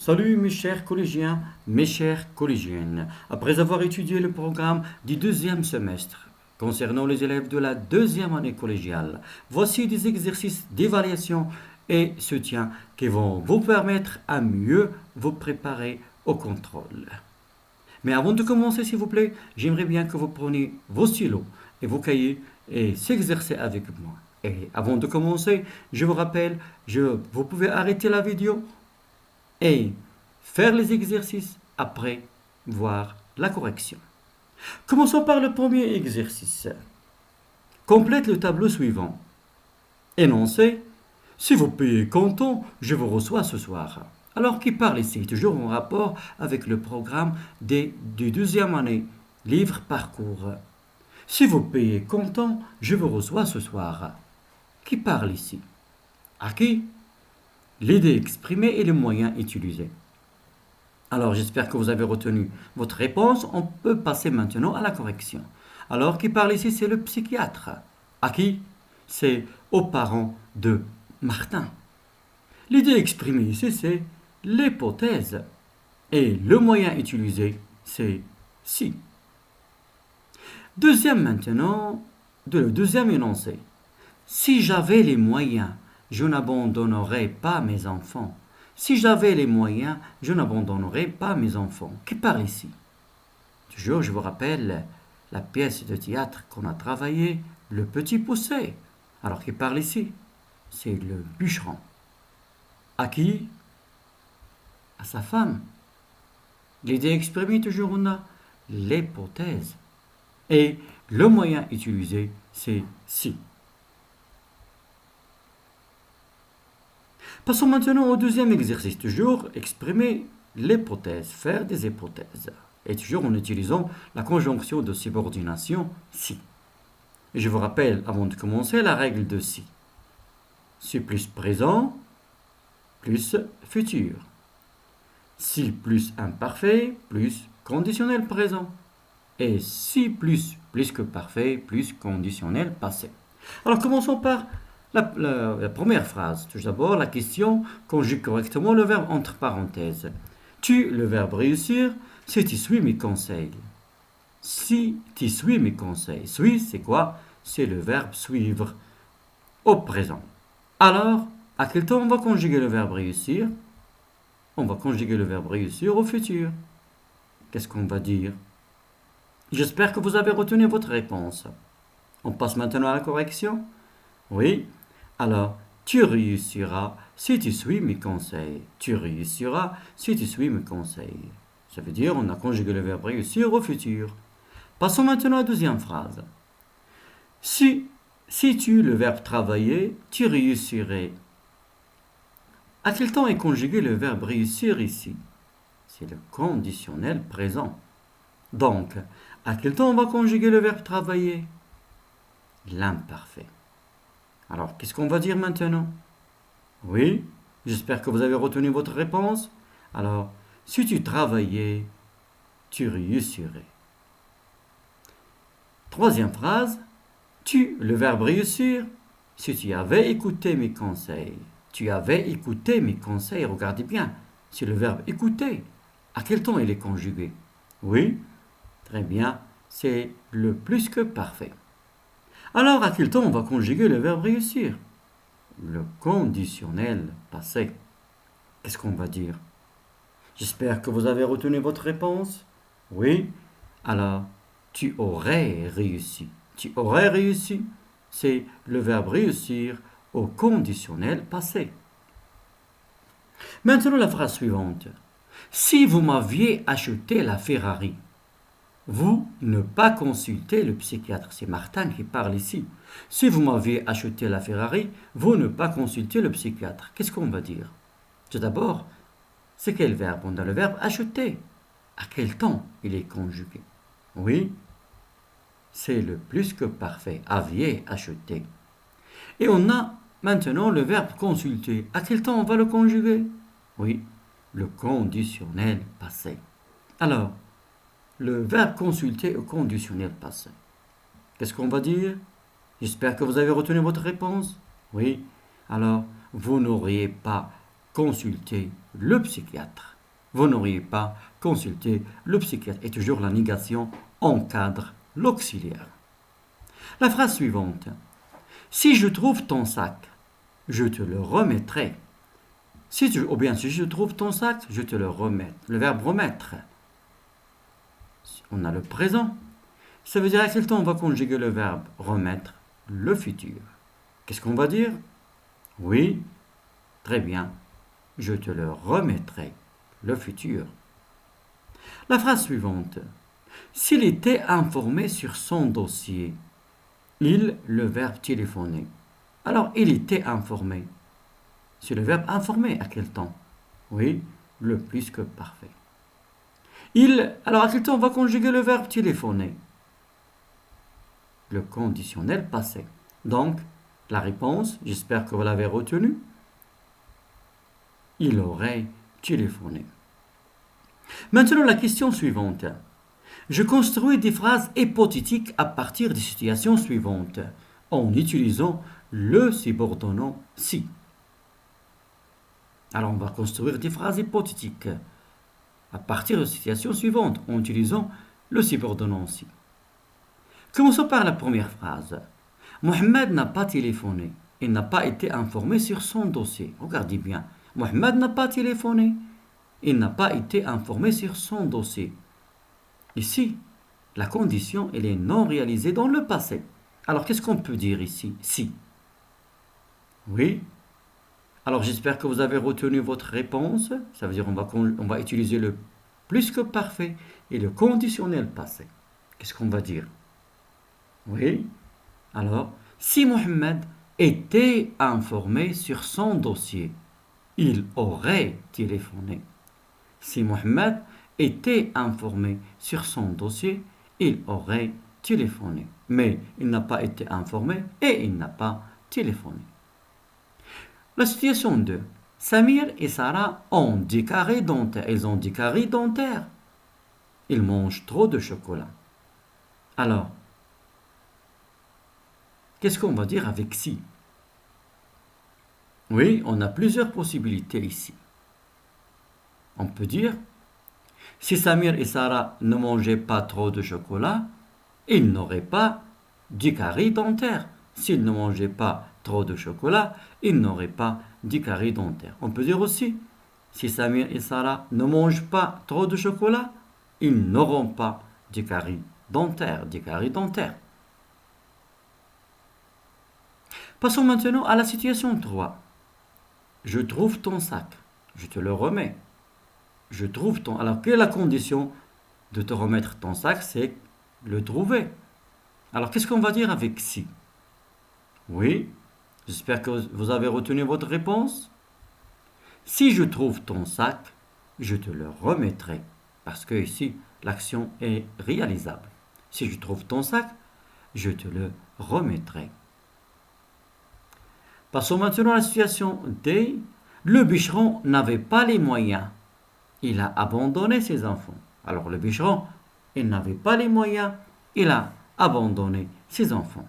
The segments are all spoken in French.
Salut mes chers collégiens, mes chères collégiennes. Après avoir étudié le programme du deuxième semestre concernant les élèves de la deuxième année collégiale, voici des exercices d'évaluation et soutien qui vont vous permettre à mieux vous préparer au contrôle. Mais avant de commencer, s'il vous plaît, j'aimerais bien que vous preniez vos stylos et vos cahiers et s'exercer avec moi. Et avant de commencer, je vous rappelle, vous pouvez arrêter la vidéo et faire les exercices après voir la correction. Commençons par le premier exercice. Complète le tableau suivant. Énoncé. Si vous payez comptant, je vous reçois ce soir. Alors, qui parle ici? Toujours en rapport avec le programme du deuxième année, livre parcours. Si vous payez comptant, je vous reçois ce soir. Qui parle ici? À qui? L'idée exprimée et les moyens utilisés. Alors, j'espère que vous avez retenu votre réponse. On peut passer maintenant à la correction. Alors, qui parle ici, c'est le psychiatre. À qui? C'est aux parents de Martin. L'idée exprimée ici, c'est l'hypothèse. Et le moyen utilisé, c'est si. Deuxième maintenant, le deuxième énoncé. Si j'avais les moyens, je n'abandonnerais pas mes enfants. Si j'avais les moyens, je n'abandonnerais pas mes enfants. Qui parle ici? Toujours, je vous rappelle la pièce de théâtre qu'on a travaillée, Le Petit Poucet. Alors, qui parle ici? C'est le bûcheron. À qui? À sa femme. L'idée exprimée, toujours, on a l'hypothèse. Et le moyen utilisé, c'est si. Passons maintenant au deuxième exercice. Toujours exprimer l'hypothèse, faire des hypothèses. Et toujours en utilisant la conjonction de subordination si. Et je vous rappelle, avant de commencer, la règle de si. Si plus présent, plus futur. Si plus imparfait, plus conditionnel présent. Et si plus que parfait, plus conditionnel passé. Alors commençons par la première phrase. Tout d'abord, la question conjugue correctement le verbe entre parenthèses. Tu, le verbe réussir, si tu suis mes conseils. Si tu suis mes conseils. Suis, c'est quoi? C'est le verbe suivre au présent. Alors, à quel temps on va conjuguer le verbe réussir? On va conjuguer le verbe réussir au futur. Qu'est-ce qu'on va dire? J'espère que vous avez retenu votre réponse. On passe maintenant à la correction? Oui. Alors, tu réussiras si tu suis mes conseils. Tu réussiras si tu suis mes conseils. Ça veut dire on a conjugué le verbe réussir au futur. Passons maintenant à la deuxième phrase. Si tu, le verbe travailler, tu réussirais. À quel temps est conjugué le verbe réussir ici? C'est le conditionnel présent. Donc, à quel temps on va conjuguer le verbe travailler? L'imparfait. Alors, qu'est-ce qu'on va dire maintenant? Oui, j'espère que vous avez retenu votre réponse. Alors, si tu travaillais, tu réussirais. Troisième phrase. Tu, le verbe réussir, si tu avais écouté mes conseils. Tu avais écouté mes conseils, regardez bien. C'est le verbe écouter. À quel temps il est conjugué? Oui, très bien, c'est le plus que parfait. Alors, à quel temps on va conjuguer le verbe réussir? Le conditionnel passé. Qu'est-ce qu'on va dire? J'espère que vous avez retenu votre réponse. Oui. Alors, tu aurais réussi. Tu aurais réussi, c'est le verbe réussir au conditionnel passé. Maintenant, la phrase suivante. Si vous m'aviez acheté la Ferrari, vous ne pas consulter le psychiatre. C'est Martin qui parle ici. Si vous m'aviez acheté la Ferrari, vous ne pas consulter le psychiatre. Qu'est-ce qu'on va dire? Tout d'abord, c'est quel verbe? On a le verbe acheter. À quel temps il est conjugué? Oui, c'est le plus que parfait. Aviez acheté. Et on a maintenant le verbe consulter. À quel temps on va le conjuguer? Oui, le conditionnel passé. Alors, le verbe consulter au conditionnel passé. Qu'est-ce qu'on va dire? J'espère que vous avez retenu votre réponse. Oui. Alors, vous n'auriez pas consulté le psychiatre. vous n'auriez pas consulté le psychiatre. Et toujours la négation encadre l'auxiliaire. La phrase suivante. Si je trouve ton sac, je te le remettrai. Ou bien si je trouve ton sac, je te le remets. Le verbe remettre. On a le présent. Ça veut dire à quel temps on va conjuguer le verbe remettre? Le futur. Qu'est-ce qu'on va dire? Oui, très bien. Je te le remettrai. Le futur. La phrase suivante. S'il était informé sur son dossier, il, le verbe téléphoner. Alors, il était informé. C'est le verbe informer. À quel temps? Oui, le plus que parfait. Il, alors à quel temps on va conjuguer le verbe téléphoner? Le conditionnel passé. Donc, la réponse, j'espère que vous l'avez retenue, il aurait téléphoné. Maintenant, la question suivante. Je construis des phrases hypothétiques à partir des situations suivantes, en utilisant le subordonnant si. Alors, on va construire des phrases hypothétiques à partir de situations suivantes, en utilisant le subordonnant si. Commençons par la première phrase. Mohamed n'a pas téléphoné. Il n'a pas été informé sur son dossier. Regardez bien. Mohamed n'a pas téléphoné. Il n'a pas été informé sur son dossier. Ici, la condition, elle est non réalisée dans le passé. Alors, qu'est-ce qu'on peut dire ici? Si. Oui. Alors, j'espère que vous avez retenu votre réponse. Ça veut dire on va utiliser le plus que parfait et le conditionnel passé. Qu'est-ce qu'on va dire? Oui. Alors, si Mohamed était informé sur son dossier, il aurait téléphoné. Si Mohamed était informé sur son dossier, il aurait téléphoné. Mais il n'a pas été informé et il n'a pas téléphoné. La situation 2. Samir et Sarah ont des caries dentaires. Ils ont des caries dentaires. Ils mangent trop de chocolat. Alors, qu'est-ce qu'on va dire avec si? Oui, on a plusieurs possibilités ici. On peut dire, si Samir et Sarah ne mangeaient pas trop de chocolat, ils n'auraient pas de caries dentaires. S'ils ne mangeaient pas trop de chocolat, ils n'auraient pas de caries dentaires. On peut dire aussi, si Samir et Sarah ne mangent pas trop de chocolat, ils n'auront pas de caries dentaires. Passons maintenant à la situation 3. Je trouve ton sac. Je te le remets. Je trouve ton... Alors, quelle est la condition de te remettre ton sac? C'est le trouver. Alors, qu'est-ce qu'on va dire avec si? Oui, j'espère que vous avez retenu votre réponse. Si je trouve ton sac, je te le remettrai. Parce que ici, l'action est réalisable. Si je trouve ton sac, je te le remettrai. Passons maintenant à la situation D. Le bûcheron n'avait pas les moyens. Il a abandonné ses enfants. Alors le bûcheron, il n'avait pas les moyens. Il a abandonné ses enfants.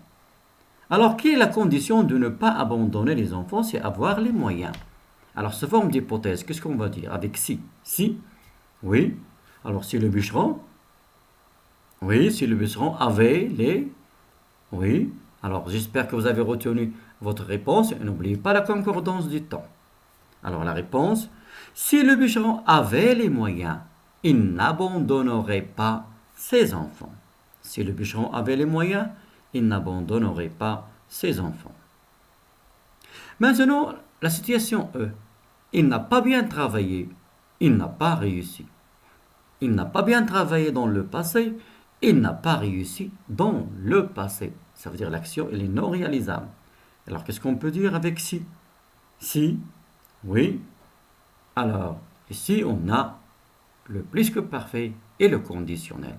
Alors quelle est la condition de ne pas abandonner les enfants? C'est avoir les moyens. Alors sous forme d'hypothèse, qu'est-ce qu'on va dire avec si? Si, oui. Alors si le bûcheron, oui, si le bûcheron avait les... Oui. Alors j'espère que vous avez retenu votre réponse et n'oubliez pas la concordance du temps. Alors la réponse, si le bûcheron avait les moyens, il n'abandonnerait pas ses enfants. Si le bûcheron avait les moyens, il n'abandonnerait pas ses enfants. Maintenant, la situation E. Il n'a pas bien travaillé, il n'a pas réussi. Il n'a pas bien travaillé dans le passé, il n'a pas réussi dans le passé. Ça veut dire l'action, elle est non réalisable. Alors, qu'est-ce qu'on peut dire avec si? Si, oui. Alors, ici, on a le plus que parfait et le conditionnel.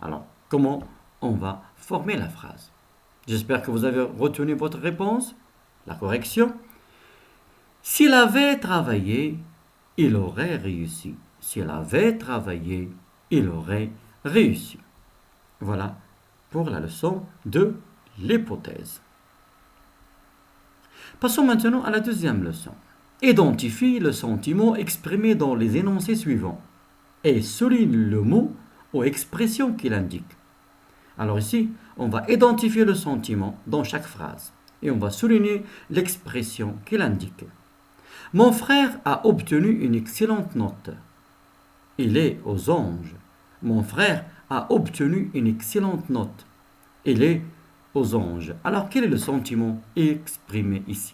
Alors, comment on va former la phrase? J'espère que vous avez retenu votre réponse. La correction. S'il avait travaillé, il aurait réussi. S'il avait travaillé, il aurait réussi. Voilà pour la leçon de l'hypothèse. Passons maintenant à la deuxième leçon. identifie le sentiment exprimé dans les énoncés suivants et souligne le mot ou expression qu'il indique. Alors ici, on va identifier le sentiment dans chaque phrase et on va souligner l'expression qu'il indique. Mon frère a obtenu une excellente note. Il est aux anges. Mon frère a obtenu une excellente note. Il est aux anges. Alors quel est le sentiment exprimé ici?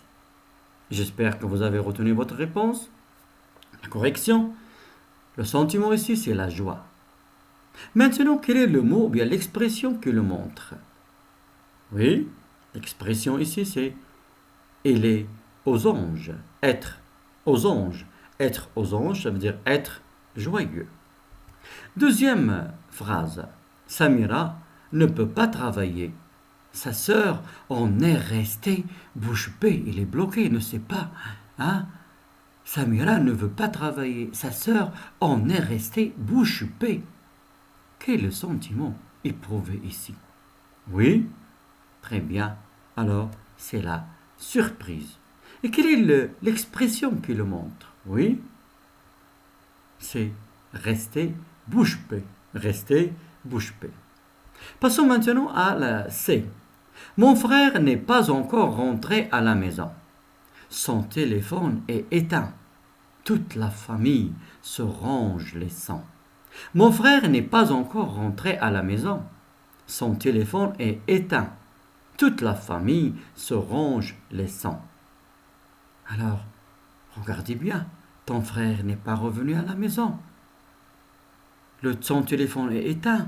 J'espère que vous avez retenu votre réponse. La correction. Le sentiment ici, c'est la joie. Maintenant, quel est le mot ou bien l'expression qui le montre? Oui, l'expression ici, c'est « il est aux anges ». Être aux anges. Être aux anges, ça veut dire être joyeux. Deuxième phrase. Samira ne peut pas travailler. Sa sœur en est restée bouche bée. Il est bloqué, il ne sait pas. Hein? Samira ne veut pas travailler. Sa sœur en est restée bouche bée. Quel est le sentiment éprouvé ici? Oui, très bien. Alors, c'est la surprise. Et quelle est l'expression qui le montre? Oui, c'est rester bouche bée. Rester bouche bée. Passons maintenant à la C. Mon frère n'est pas encore rentré à la maison. Son téléphone est éteint. Toute la famille se range les sangs. Mon frère n'est pas encore rentré à la maison. Son téléphone est éteint. Toute la famille se range les sangs. Alors, regardez bien, ton frère n'est pas revenu à la maison. Son téléphone est éteint.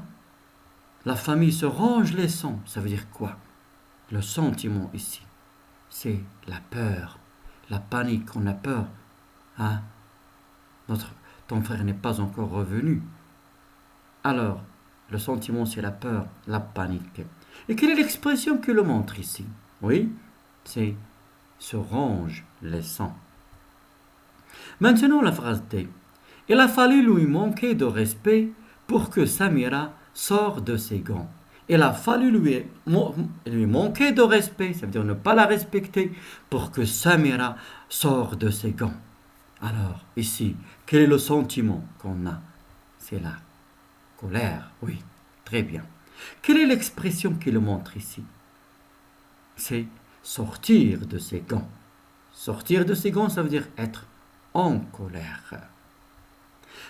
La famille se range les sangs. Ça veut dire quoi? Le sentiment ici, c'est la peur, la panique. On a peur. Hein? Ton frère n'est pas encore revenu. Alors, le sentiment, c'est la peur, la panique. Et quelle est l'expression qui le montre ici? Oui, c'est se range les sangs. Maintenant, la phrase D. Il a fallu lui manquer de respect pour que Samira sorte de ses gants. Il a fallu lui manquer de respect, ça veut dire ne pas la respecter, pour que Samira sorte de ses gants. Alors, ici, quel est le sentiment qu'on a? C'est la colère, oui, très bien. Quelle est l'expression qui le montre ici? C'est sortir de ses gants. Sortir de ses gants, ça veut dire être en colère.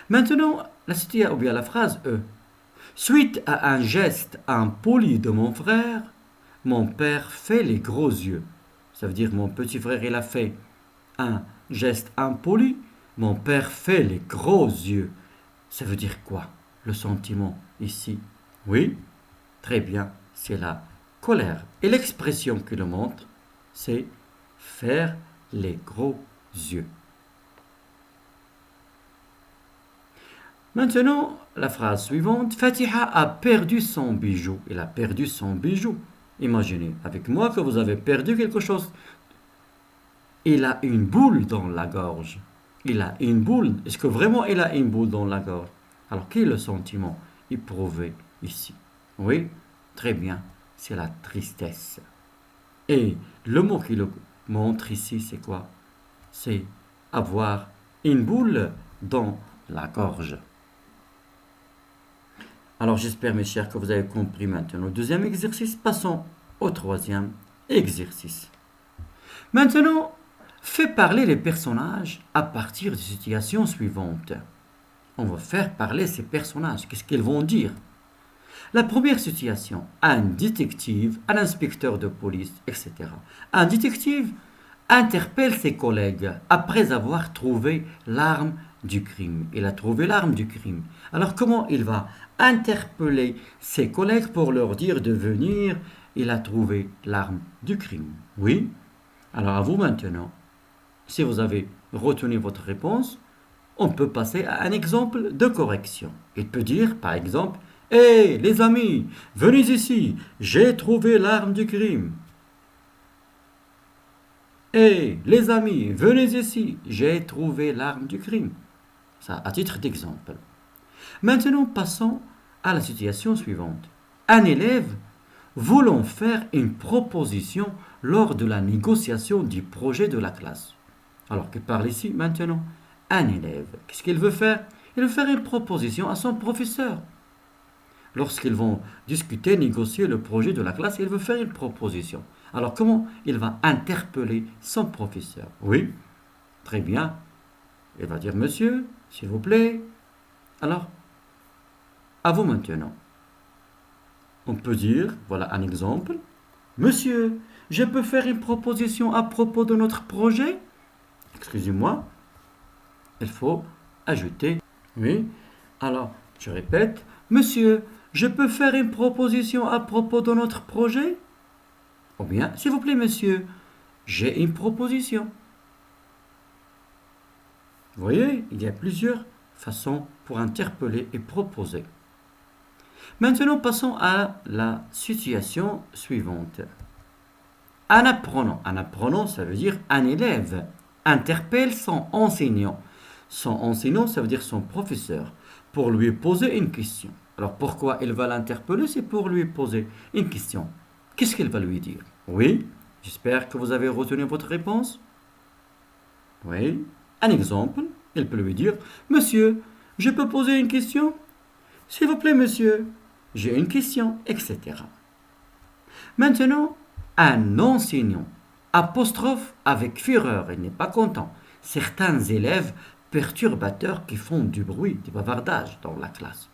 Maintenant, la phrase E. Suite à un geste impoli de mon frère, mon père fait les gros yeux. Ça veut dire mon petit frère, il a fait un geste impoli, mon père fait les gros yeux. Ça veut dire quoi? Le sentiment ici? Oui, très bien, c'est la colère. Et l'expression qui le montre, c'est faire les gros yeux. Maintenant, la phrase suivante. Fatiha a perdu son bijou. Il a perdu son bijou. Imaginez avec moi que vous avez perdu quelque chose. Il a une boule dans la gorge. Il a une boule. Est-ce que vraiment il a une boule dans la gorge? Alors, quel est le sentiment éprouvé ici? Oui, très bien, c'est la tristesse. Et le mot qui le montre ici, c'est quoi? C'est avoir une boule dans la gorge. Alors, j'espère, mes chers, que vous avez compris maintenant le deuxième exercice. Passons au troisième exercice. Maintenant, fais parler les personnages à partir des situations suivantes. On va faire parler ces personnages. Qu'est-ce qu'ils vont dire? La première situation, un détective, un inspecteur de police, etc. Un détective interpelle ses collègues après avoir trouvé l'arme du crime. Il a trouvé l'arme du crime. Alors comment il va interpeller ses collègues pour leur dire de venir? Il a trouvé l'arme du crime. Oui? Alors à vous maintenant, si vous avez retenu votre réponse, on peut passer à un exemple de correction. Il peut dire, par exemple, « Hé, les amis, venez ici, j'ai trouvé l'arme du crime. » « Hé, les amis, venez ici, j'ai trouvé l'arme du crime. » Ça, à titre d'exemple. Maintenant, passons à la situation suivante. Un élève voulant faire une proposition lors de la négociation du projet de la classe. Alors qu'il parle ici maintenant. Un élève, qu'est-ce qu'il veut faire? Il veut faire une proposition à son professeur. Lorsqu'ils vont discuter, négocier le projet de la classe, il veut faire une proposition. Alors comment il va interpeller son professeur? Oui, très bien. Il va dire, monsieur, s'il vous plaît. Alors, à vous maintenant. On peut dire, voilà un exemple. Monsieur, je peux faire une proposition à propos de notre projet? Excusez-moi, il faut ajouter. Oui, alors, je répète. Monsieur, je peux faire une proposition à propos de notre projet? Ou bien, s'il vous plaît, monsieur, j'ai une proposition. Vous voyez, il y a plusieurs façons pour interpeller et proposer. Maintenant, passons à la situation suivante. Un apprenant, ça veut dire un élève, interpelle son enseignant. Son enseignant, ça veut dire son professeur, pour lui poser une question. Alors pourquoi il va l'interpeller? C'est pour lui poser une question. Qu'est-ce qu'il va lui dire? Oui, j'espère que vous avez retenu votre réponse. Oui, un exemple, il peut lui dire, monsieur, je peux poser une question? S'il vous plaît, monsieur, j'ai une question, etc. Maintenant, un enseignant apostrophe avec fureur, il n'est pas content certains élèves perturbateurs qui font du bruit, du bavardage dans la classe.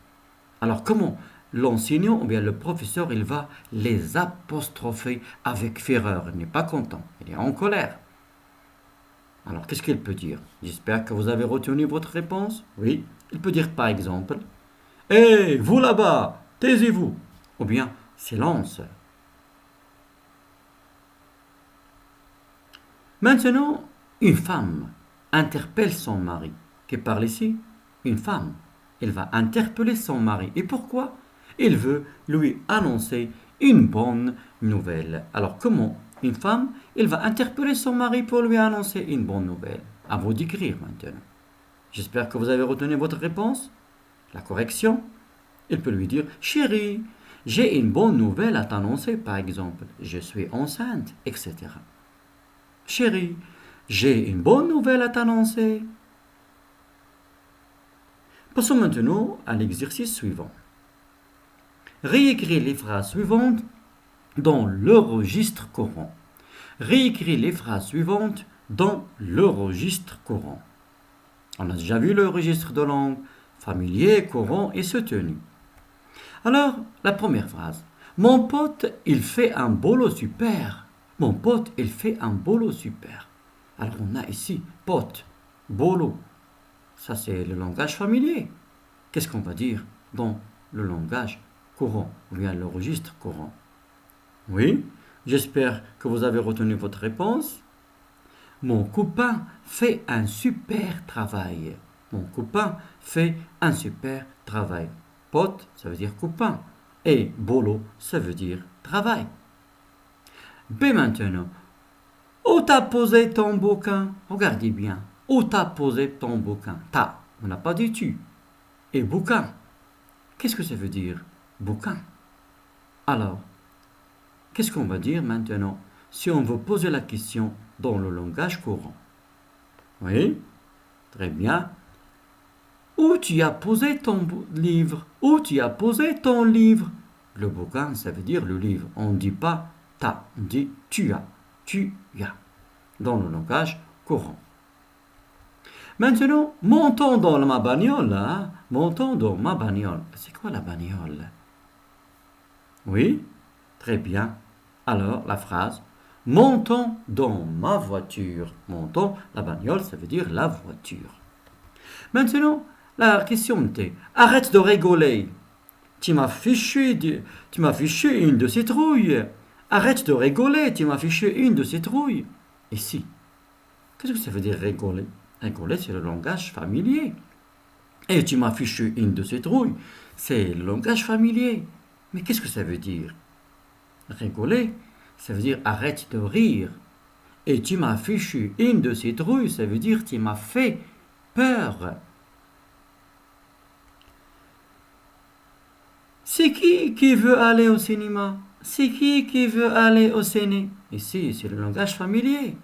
Alors comment l'enseignant ou bien le professeur, il va les apostropher avec fureur, il n'est pas content, il est en colère. Alors qu'est-ce qu'il peut dire? J'espère que vous avez retenu votre réponse. Oui, il peut dire par exemple, hé, vous là-bas, taisez-vous. Ou bien, silence. Maintenant, une femme interpelle son mari. Qui parle ici? Une femme. Elle va interpeller son mari. Et pourquoi? Il veut lui annoncer une bonne nouvelle. Alors comment une femme, elle va interpeller son mari pour lui annoncer une bonne nouvelle? À vous d'écrire maintenant. J'espère que vous avez retenu votre réponse. La correction, il peut lui dire, chérie, j'ai une bonne nouvelle à t'annoncer, par exemple. Je suis enceinte, etc. Chérie, j'ai une bonne nouvelle à t'annoncer. Passons maintenant à l'exercice suivant. Réécrire les phrases suivantes dans le registre courant. Réécrire les phrases suivantes dans le registre courant. On a déjà vu le registre de langue, familier, courant et soutenu. Alors, la première phrase. Mon pote, il fait un boulot super. Mon pote, il fait un boulot super. Alors, on a ici pote, boulot. Ça, c'est le langage familier. Qu'est-ce qu'on va dire dans le langage courant, ou bien le registre courant? Oui, j'espère que vous avez retenu votre réponse. Mon copain fait un super travail. Mon copain fait un super travail. Pote, ça veut dire copain. Et boulot, ça veut dire travail. B maintenant. Où t'as posé ton bouquin? Regardez bien. Où t'as posé ton bouquin? T'as, on n'a pas dit tu. Et bouquin. Qu'est-ce que ça veut dire? Bouquin. Alors, qu'est-ce qu'on va dire maintenant si on veut poser la question dans le langage courant? Oui, très bien. Où tu as posé ton livre? Où tu as posé ton livre? Le bouquin, ça veut dire le livre. On ne dit pas t'as, on dit tu as. Tu as. Dans le langage courant. Maintenant, montons dans ma bagnole. Hein? Montons dans ma bagnole. C'est quoi la bagnole? Oui, très bien. Alors, la phrase. Montons dans ma voiture. Montons, la bagnole, ça veut dire la voiture. Maintenant, la question était, arrête de rigoler. Tu m'as fichu une de ces trouilles. Arrête de rigoler, tu m'as fichu une de ces trouilles. Ici, qu'est-ce que ça veut dire rigoler? Rigoler, c'est le langage familier. Et tu m'as fichu une de ces trouilles, c'est le langage familier. Mais qu'est-ce que ça veut dire? Rigoler, ça veut dire arrête de rire. Et tu m'as fichu une de ces trouilles, ça veut dire tu m'as fait peur. C'est qui veut aller au cinéma? C'est qui veut aller au ciné? Ici, c'est le langage familier.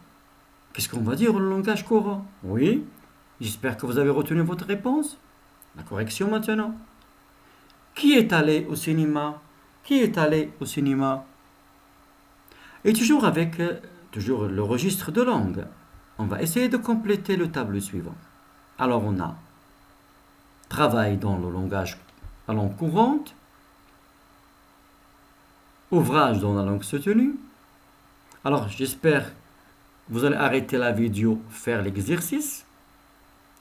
Qu'est-ce qu'on va dire au langage courant? Oui, j'espère que vous avez retenu votre réponse. La correction maintenant. Qui est allé au cinéma? Qui est allé au cinéma? Et toujours avec toujours le registre de langue. On va essayer de compléter le tableau suivant. Alors on a travail dans le langage, la langue courante, ouvrage dans la langue soutenue. Alors j'espère que vous allez arrêter la vidéo, faire l'exercice.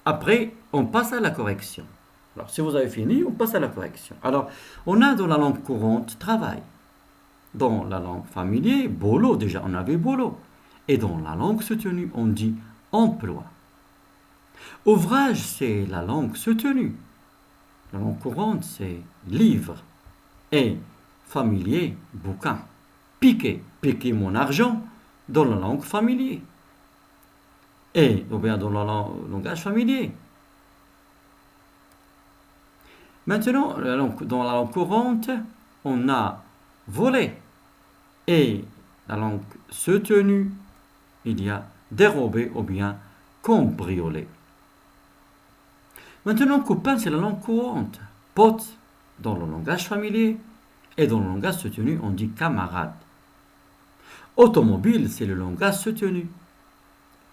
Après, on passe à la correction. Alors si vous avez fini, on passe à la correction. Alors, on a dans la langue courante travail. Dans la langue familière, boulot, déjà on avait boulot. Et dans la langue soutenue, on dit emploi. Ouvrage, c'est la langue soutenue. La langue courante, c'est livre. Et familier, bouquin. Piquer, piquer mon argent dans la langue familière. Et, ou bien dans le langage familier. Maintenant, dans la langue courante, on a volé. Et la langue soutenue, il y a dérobé ou bien cambriolé. Maintenant, copain, c'est la langue courante. Pote, dans le langage familier. Et dans le langage soutenu, on dit camarade. Automobile, c'est le langage soutenu.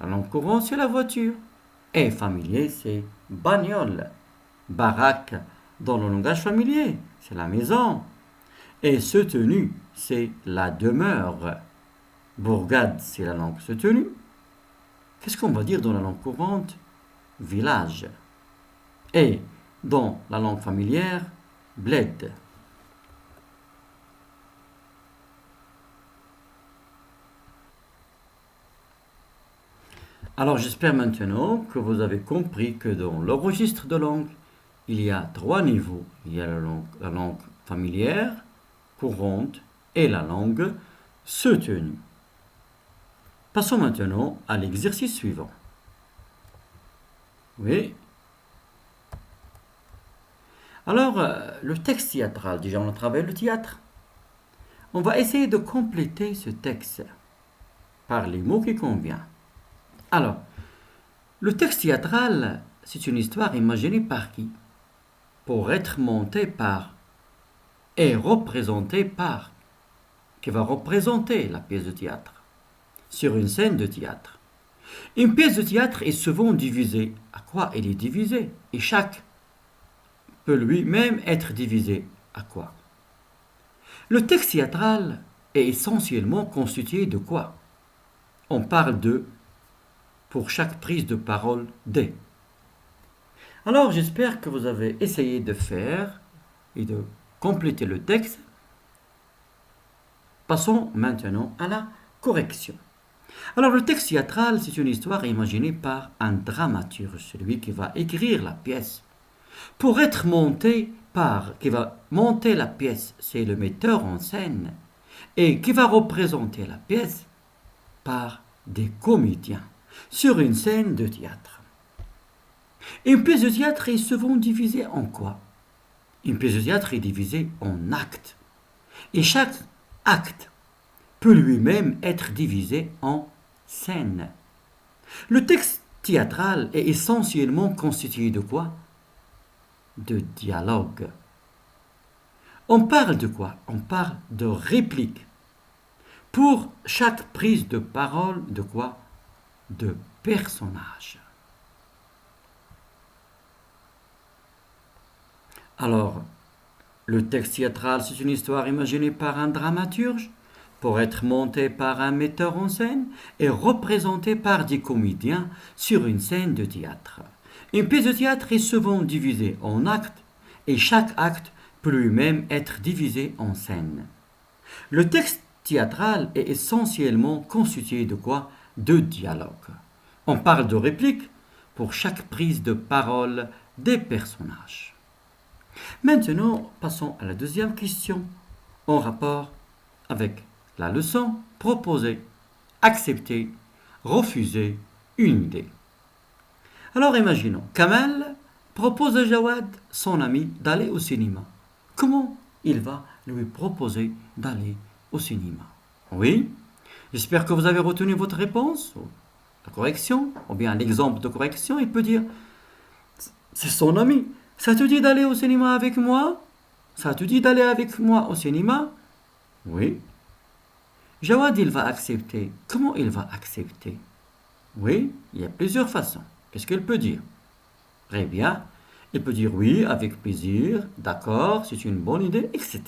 La langue courante, c'est la voiture. Et familier, c'est bagnole. Baraque, dans le langage familier, c'est la maison. Et soutenu, c'est la demeure. Bourgade, c'est la langue soutenue. Qu'est-ce qu'on va dire dans la langue courante? Village. Et dans la langue familière, bled. Alors j'espère maintenant que vous avez compris que dans le registre de langue, il y a 3 niveaux. Il y a la langue familière, courante et la langue soutenue. Passons maintenant à l'exercice suivant. Oui. Alors, le texte théâtral, déjà on a travaillé le théâtre. On va essayer de compléter ce texte par les mots qui conviennent. Alors, le texte théâtral, c'est une histoire imaginée par qui? Pour être montée par et représentée par, qui va représenter la pièce de théâtre sur une scène de théâtre. Une pièce de théâtre est souvent divisée. À quoi elle est divisée? Et chaque peut lui-même être divisé. À quoi? Le texte théâtral est essentiellement constitué de quoi? On parle de, pour chaque prise de parole, des. Alors j'espère que vous avez essayé de faire et de compléter le texte. Passons maintenant à la correction. Alors le texte théâtral, c'est une histoire imaginée par un dramaturge, celui qui va écrire la pièce. Pour être monté par, qui va monter la pièce, c'est le metteur en scène, et qui va représenter la pièce par des comédiens sur une scène de théâtre. Une pièce de théâtre est souvent divisée en quoi? Une pièce de théâtre est divisée en actes. Et chaque acte peut lui-même être divisé en scènes. Le texte théâtral est essentiellement constitué de quoi? De dialogue. On parle de quoi? On parle de réplique. Pour chaque prise de parole, de quoi? De personnage. Alors, le texte théâtral, c'est une histoire imaginée par un dramaturge pour être montée par un metteur en scène et représentée par des comédiens sur une scène de théâtre. Une pièce de théâtre est souvent divisée en actes et chaque acte peut lui-même être divisé en scènes. Le texte théâtral est essentiellement constitué de quoi? De dialogue. On parle de répliques pour chaque prise de parole des personnages. Maintenant, passons à la deuxième question en rapport avec la leçon proposer, accepter, refuser une idée. Alors imaginons, Kamal propose à Jawad, son ami, d'aller au cinéma. Comment il va lui proposer d'aller au cinéma? Oui, j'espère que vous avez retenu votre réponse. la correction, ou bien l'exemple de correction, il peut dire, c'est son ami. Ça te dit d'aller au cinéma avec moi? Ça te dit d'aller avec moi au cinéma? Oui. Jawad, il va accepter. Comment il va accepter? Oui, il y a plusieurs façons. Qu'est-ce qu'il peut dire? Très bien. Il peut dire oui, avec plaisir, d'accord, c'est une bonne idée, etc.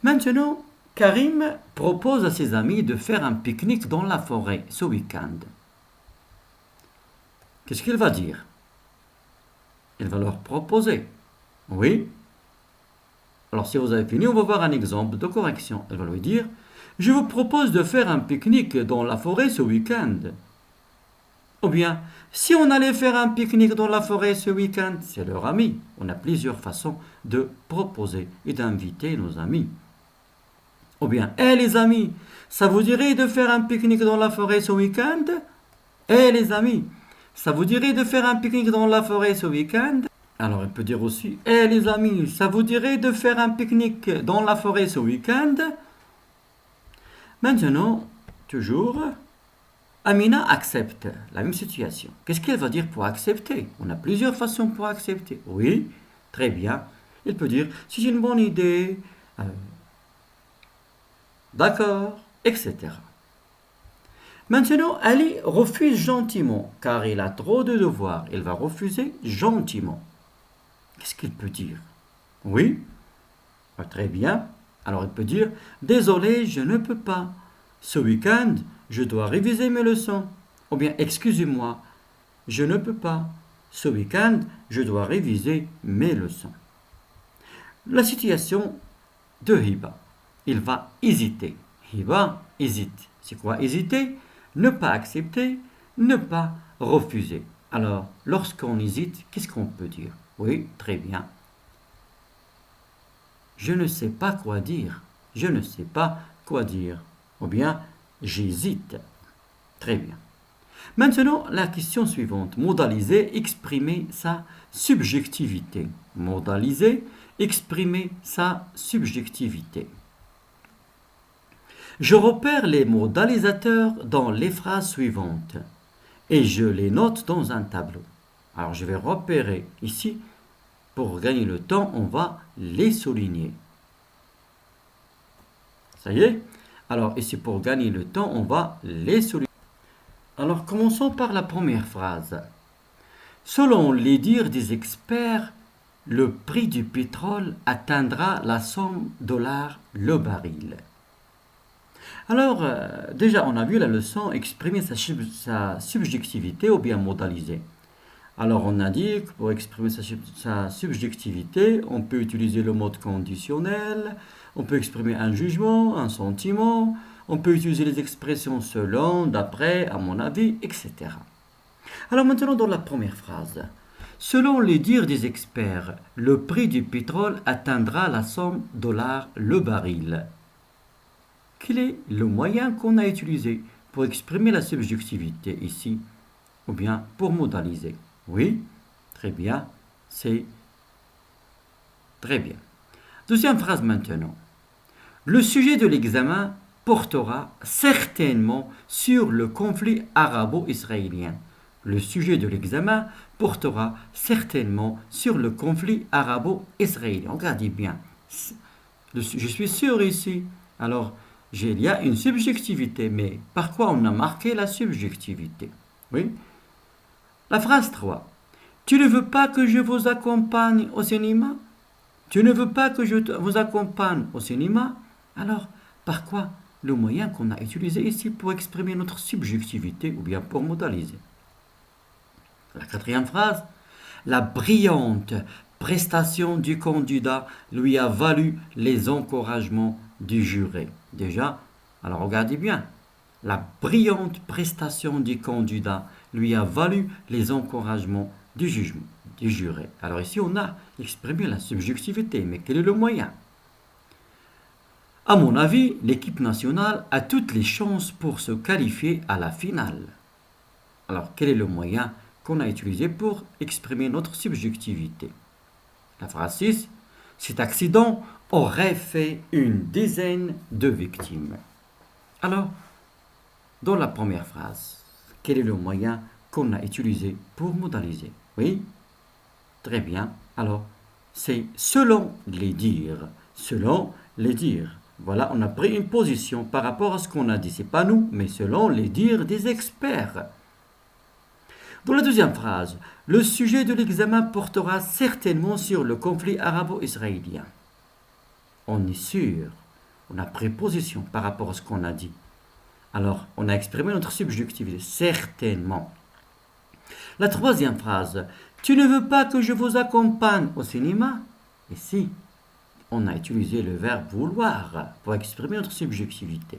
Maintenant, Karim propose à ses amis de faire un pique-nique dans la forêt ce week-end. Qu'est-ce qu'il va dire? Il va leur proposer. Oui. Alors si vous avez fini, on va voir un exemple de correction. Il va lui dire, je vous propose de faire un pique-nique dans la forêt ce week-end. Ou bien, si on allait faire un pique-nique dans la forêt ce week-end, c'est leur ami. On a plusieurs façons de proposer et d'inviter nos amis. Ou bien, hé les amis, ça vous dirait de faire un pique-nique dans la forêt ce week-end? Hé les amis, ça vous dirait de faire un pique-nique dans la forêt ce week-end? Alors, il peut dire aussi, hé les amis, ça vous dirait de faire un pique-nique dans la forêt ce week-end? Maintenant, toujours, Amina accepte la même situation. Qu'est-ce qu'elle va dire pour accepter? On a plusieurs façons pour accepter. Oui, très bien. Il peut dire, c'est une bonne idée, d'accord, etc. Maintenant, Ali refuse gentiment, car il a trop de devoirs. Il va refuser gentiment. Qu'est-ce qu'il peut dire? Oui, très bien. Alors il peut dire, désolé, je ne peux pas. Ce week-end, je dois réviser mes leçons. Ou bien, excusez-moi, je ne peux pas. Ce week-end, je dois réviser mes leçons. La situation de Hiba. Il va hésiter. Hiba hésite. C'est quoi hésiter? Ne pas accepter, ne pas refuser. Alors, lorsqu'on hésite, qu'est-ce qu'on peut dire? Oui, très bien. Je ne sais pas quoi dire. Je ne sais pas quoi dire. Ou bien, j'hésite. Très bien. Maintenant, la question suivante. Modaliser, exprimer sa subjectivité. Modaliser, exprimer sa subjectivité. Je repère les modalisateurs dans les phrases suivantes et je les note dans un tableau. Alors, je vais repérer ici. Pour gagner le temps, on va les souligner. Ça y est? Alors, ici, pour gagner le temps, on va les souligner. Alors, commençons par la première phrase. Selon les dires des experts, le prix du pétrole atteindra la somme $ le baril. Alors, déjà, on a vu la leçon exprimer sa subjectivité ou bien modaliser. Alors, on a dit que pour exprimer sa subjectivité, on peut utiliser le mode conditionnel, on peut exprimer un jugement, un sentiment, on peut utiliser les expressions selon, d'après, à mon avis, etc. Alors maintenant, dans la première phrase, selon les dires des experts, le prix du pétrole atteindra la somme $ le baril. Quel est le moyen qu'on a utilisé pour exprimer la subjectivité ici, ou bien pour modaliser? Oui, très bien, c'est très bien. Deuxième phrase maintenant. Le sujet de l'examen portera certainement sur le conflit arabo-israélien. Le sujet de l'examen portera certainement sur le conflit arabo-israélien. Regardez bien. Je suis sûr ici. Alors, il y a une subjectivité, mais par quoi on a marqué la subjectivité? Oui. La phrase 3. Tu ne veux pas que je vous accompagne au cinéma? Tu ne veux pas que je vous accompagne au cinéma? Alors, par quoi le moyen qu'on a utilisé ici pour exprimer notre subjectivité ou bien pour modaliser? La quatrième phrase. La brillante prestation du candidat lui a valu les encouragements du juré. Déjà, alors regardez bien. La brillante prestation du candidat lui a valu les encouragements du juré. Alors ici, on a exprimé la subjectivité, mais quel est le moyen? À mon avis, l'équipe nationale a toutes les chances pour se qualifier à la finale. Alors, quel est le moyen qu'on a utilisé pour exprimer notre subjectivité? La phrase 6. Cet accident aurait fait une dizaine de victimes. Alors, dans la première phrase, quel est le moyen qu'on a utilisé pour modaliser? Oui, très bien. Alors, c'est selon les dires. Selon les dires. Voilà, on a pris une position par rapport à ce qu'on a dit. C'est pas nous, mais selon les dires des experts. Dans la deuxième phrase, le sujet de l'examen portera certainement sur le conflit arabo-israélien. On est sûr. On a pris position par rapport à ce qu'on a dit. Alors, on a exprimé notre subjectivité, certainement. La troisième phrase, tu ne veux pas que je vous accompagne au cinéma? Ici, on a utilisé le verbe vouloir pour exprimer notre subjectivité.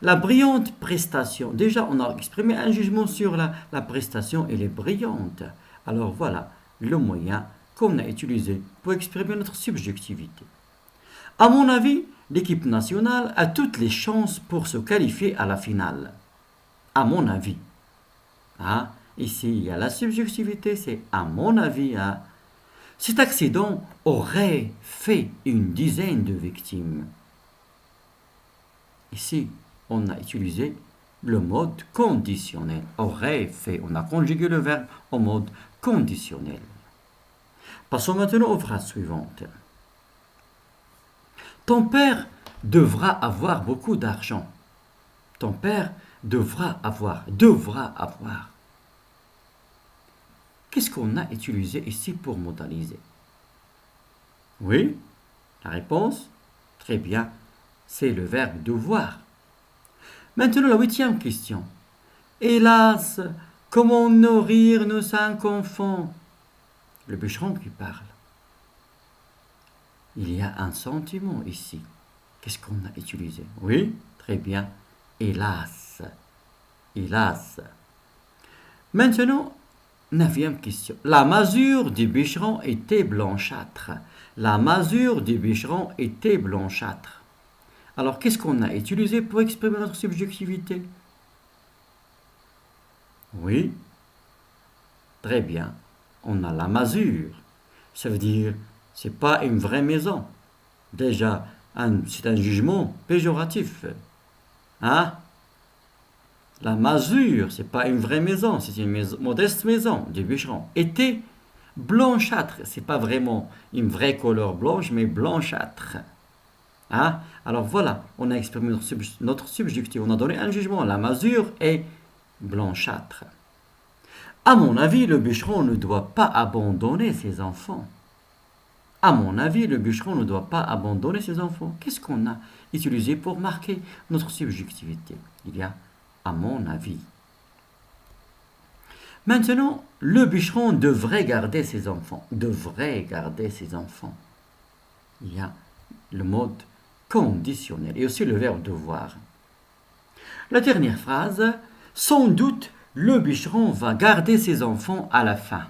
La brillante prestation, déjà on a exprimé un jugement sur la prestation, elle est brillante. Alors voilà le moyen qu'on a utilisé pour exprimer notre subjectivité. À mon avis, l'équipe nationale a toutes les chances pour se qualifier à la finale. À mon avis. Ah, ici, il y a la subjectivité, c'est à mon avis. Ah. Cet accident aurait fait une dizaine de victimes. Ici, on a utilisé le mode conditionnel. Aurait fait, on a conjugué le verbe au mode conditionnel. Passons maintenant aux phrases suivantes. Ton père devra avoir beaucoup d'argent. Ton père devra avoir. Qu'est-ce qu'on a utilisé ici pour modaliser? Oui, la réponse, très bien, c'est le verbe devoir. Maintenant, la huitième question. Hélas, comment nourrir nos 5 enfants? Le bûcheron qui parle. Il y a un sentiment ici. Qu'est-ce qu'on a utilisé? Oui, très bien. Hélas. Hélas. Maintenant, neuvième question. La masure du bûcheron était blanchâtre. La masure du bûcheron était blanchâtre. Alors, qu'est-ce qu'on a utilisé pour exprimer notre subjectivité? Oui, très bien. On a la masure. Ça veut dire, c'est pas une vraie maison. Déjà, c'est un jugement péjoratif. Hein? La masure, c'est pas une vraie maison, c'est une modeste maison du bûcheron. Était blanchâtre, c'est pas vraiment une vraie couleur blanche, mais blanchâtre. Hein? Alors voilà, on a exprimé notre subjectif, on a donné un jugement. La masure est blanchâtre. À mon avis, le bûcheron ne doit pas abandonner ses enfants. À mon avis, le bûcheron ne doit pas abandonner ses enfants. Qu'est-ce qu'on a utilisé pour marquer notre subjectivité? Il y a à mon avis. Maintenant, le bûcheron devrait garder ses enfants. Devrait garder ses enfants. Il y a le mode conditionnel et aussi le verbe devoir. La dernière phrase, sans doute le bûcheron va garder ses enfants à la fin,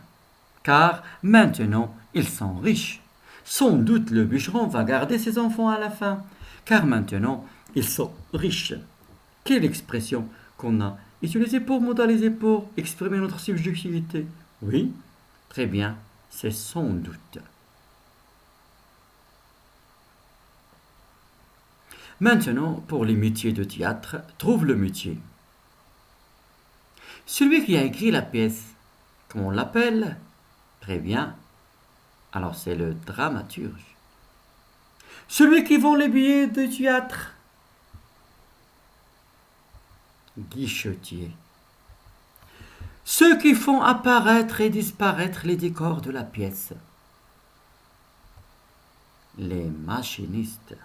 car maintenant ils sont riches. Sans doute le bûcheron va garder ses enfants à la fin, car maintenant ils sont riches. Quelle expression qu'on a utilisée pour modaliser, pour exprimer notre subjectivité? Oui, très bien, c'est sans doute. Maintenant, pour les métiers de théâtre, trouve le métier. Celui qui a écrit la pièce, comment on l'appelle? Très bien. Alors c'est le dramaturge. Celui qui vend les billets de théâtre, guichetier. Ceux qui font apparaître et disparaître les décors de la pièce, les machinistes.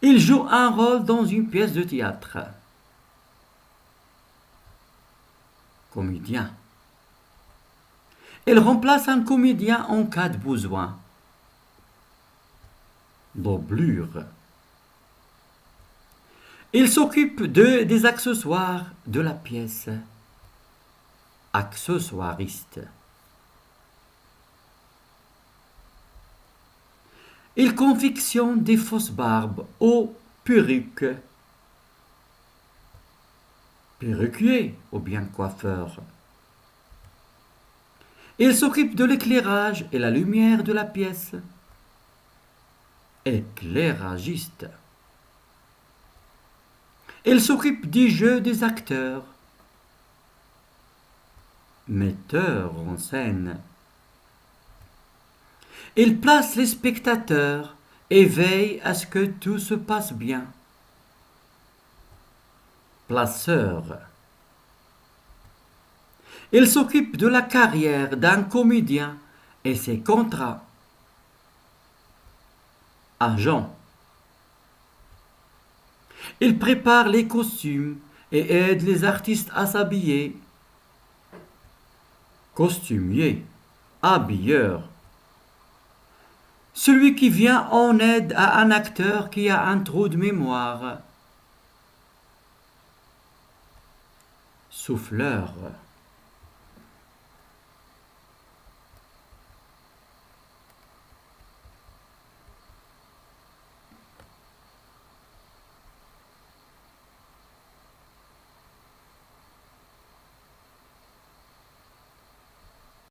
Ils jouent un rôle dans une pièce de théâtre. Comédien. Il remplace un comédien en cas de besoin. Doublure. Il s'occupe des accessoires de la pièce. Accessoiriste. Il confectionne des fausses barbes aux perruques. Perruquier ou bien coiffeur. Il s'occupe de l'éclairage et la lumière de la pièce. Éclairagiste. Il s'occupe du jeu des acteurs. Metteur en scène. Il place les spectateurs et veille à ce que tout se passe bien. Placeur. Il s'occupe de la carrière d'un comédien et ses contrats. Agent. Il prépare les costumes et aide les artistes à s'habiller. Costumier. Habilleur. Celui qui vient en aide à un acteur qui a un trou de mémoire. Souffleur.